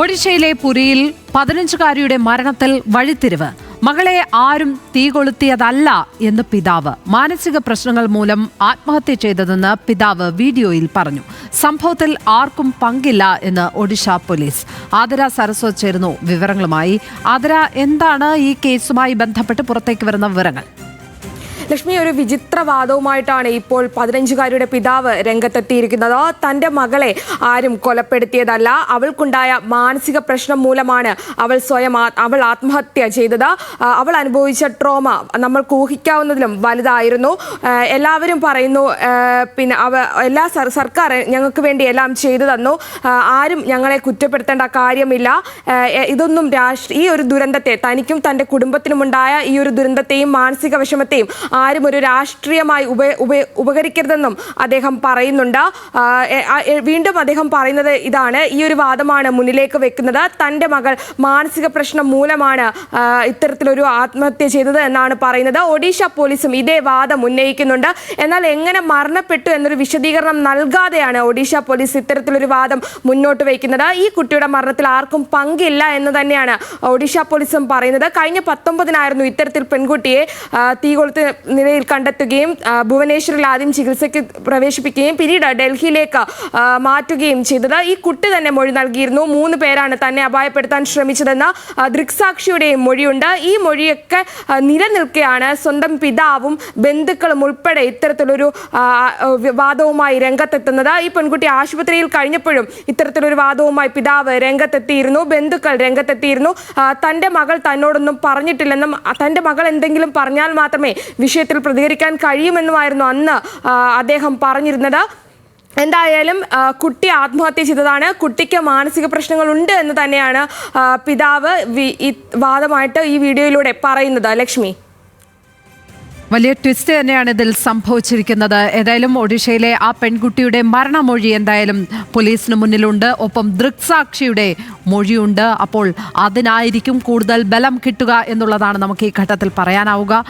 ഒഡീഷയിലെ പുരിയിൽ 15-കാരിയുടെ മരണത്തിൽ വഴിത്തിരിവ്. മകളെ ആരും തീ കൊളുത്തിയതല്ല എന്ന് പിതാവ്. മാനസിക പ്രശ്നങ്ങൾ മൂലം ആത്മഹത്യ ചെയ്തതെന്ന് പിതാവ് വീഡിയോയിൽ പറഞ്ഞു. സംഭവത്തിൽ ആർക്കും പങ്കില്ല എന്ന് ഒഡീഷ പോലീസ്. ആതിര സരസ്വത് ചേരുന്നു വിവരങ്ങളുമായി. ആതിര, എന്താണ് ഈ കേസുമായി ബന്ധപ്പെട്ട് പുറത്തേക്ക് വരുന്ന വിവരങ്ങൾ? ലക്ഷ്മി, ഒരു വിചിത്രവാദവുമായിട്ടാണ് ഇപ്പോൾ 15-കാരിയുടെ പിതാവ് രംഗത്തെത്തിയിരിക്കുന്നത്. തൻ്റെ മകളെ ആരും കൊലപ്പെടുത്തിയതല്ല, അവൾക്കുണ്ടായ മാനസിക പ്രശ്നം മൂലമാണ് അവൾ ആത്മഹത്യ ചെയ്തത്. അവൾ അനുഭവിച്ച ട്രോമ നമ്മൾക്ക് ഊഹിക്കാവുന്നതിലും വലുതായിരുന്നു. എല്ലാവരും പറയുന്നു, പിന്നെ എല്ലാ സർക്കാർ ഞങ്ങൾക്ക് വേണ്ടി എല്ലാം ചെയ്തു തന്നു, ആരും ഞങ്ങളെ കുറ്റപ്പെടുത്തേണ്ട കാര്യമില്ല. ഇതൊന്നും ഈ ഒരു ദുരന്തത്തെ, തനിക്കും തൻ്റെ കുടുംബത്തിനുമുണ്ടായ ഈ ഒരു ദുരന്തത്തെയും മാനസിക വിഷമത്തെയും ആരും ഒരു രാഷ്ട്രീയമായി ഉപകരിക്കരുതെന്നും അദ്ദേഹം പറയുന്നുണ്ട്. വീണ്ടും അദ്ദേഹം പറയുന്നത് ഇതാണ്, ഈ ഒരു വാദമാണ് മുന്നിലേക്ക് വെക്കുന്നത്. തൻ്റെ മകൾ മാനസിക പ്രശ്നം മൂലമാണ് ഇത്തരത്തിലൊരു ആത്മഹത്യ ചെയ്തത് എന്നാണ് പറയുന്നത്. ഒഡീഷ പോലീസും ഇതേ വാദം ഉന്നയിക്കുന്നുണ്ട്. എന്നാൽ എങ്ങനെ മരണപ്പെട്ടു എന്നൊരു വിശദീകരണം നൽകാതെയാണ് ഒഡീഷ പോലീസ് ഇത്തരത്തിലൊരു വാദം മുന്നോട്ട് വയ്ക്കുന്നത്. ഈ കുട്ടിയുടെ മരണത്തിൽ ആർക്കും പങ്കില്ല എന്ന് തന്നെയാണ് ഒഡീഷ പോലീസും പറയുന്നത്. കഴിഞ്ഞ 19-നായിരുന്നു ഇത്തരത്തിൽ പെൺകുട്ടിയെ തീകൊളുത്ത് നിലയിൽ കണ്ടെത്തുകയും ഭുവനേശ്വറിൽ ആദ്യം ചികിത്സയ്ക്ക് പ്രവേശിപ്പിക്കുകയും പിന്നീട് ഡൽഹിയിലേക്ക് മാറ്റുകയും ചെയ്തത്. ഈ കുട്ടി തന്നെ മൊഴി നൽകിയിരുന്നു. 3 പേരാണ് തന്നെ അപായപ്പെടുത്താൻ ശ്രമിച്ചതെന്ന ദൃക്സാക്ഷിയുടെയും മൊഴിയുണ്ട്. ഈ മൊഴിയൊക്കെ നിലനിൽക്കെയാണ് സ്വന്തം പിതാവും ബന്ധുക്കളും ഉൾപ്പെടെ ഇത്തരത്തിലൊരു വാദവുമായി രംഗത്തെത്തുന്നത്. ഈ പെൺകുട്ടി ആശുപത്രിയിൽ കഴിഞ്ഞപ്പോഴും ഇത്തരത്തിലൊരു വാദവുമായി പിതാവ് രംഗത്തെത്തിയിരുന്നു, ബന്ധുക്കൾ രംഗത്തെത്തിയിരുന്നു. തൻ്റെ മകൾ തന്നോടൊന്നും പറഞ്ഞിട്ടില്ലെന്നും തൻ്റെ മകൾ എന്തെങ്കിലും പറഞ്ഞാൽ മാത്രമേ വിഷയത്തിൽ പ്രതികരിക്കാൻ കഴിയുമെന്നുമായിരുന്നു അന്ന് അദ്ദേഹം പറഞ്ഞിരുന്നത്. എന്തായാലും കുട്ടി ആത്മഹത്യ ചെയ്തതാണ്, കുട്ടിക്ക് മാനസിക പ്രശ്നങ്ങളുണ്ട് എന്ന് തന്നെയാണ് പിതാവ് ഈ വാദമായിട്ട് ഈ വീഡിയോയിലൂടെ പറയുന്നത്. ലക്ഷ്മി, വലിയ ട്വിസ്റ്റ് തന്നെയാണ് ഇതിൽ സംഭവിച്ചിരിക്കുന്നത്. ഏതായാലും ഒഡീഷയിലെ ആ പെൺകുട്ടിയുടെ മരണമൊഴി എന്തായാലും പോലീസിന് മുന്നിലുണ്ട്, ഒപ്പം ദൃക്സാക്ഷിയുടെ മൊഴിയുണ്ട്. അപ്പോൾ അതിനായിരിക്കും കൂടുതൽ ബലം കിട്ടുക എന്നുള്ളതാണ് നമുക്ക് ഈ ഘട്ടത്തിൽ പറയാനാവുക.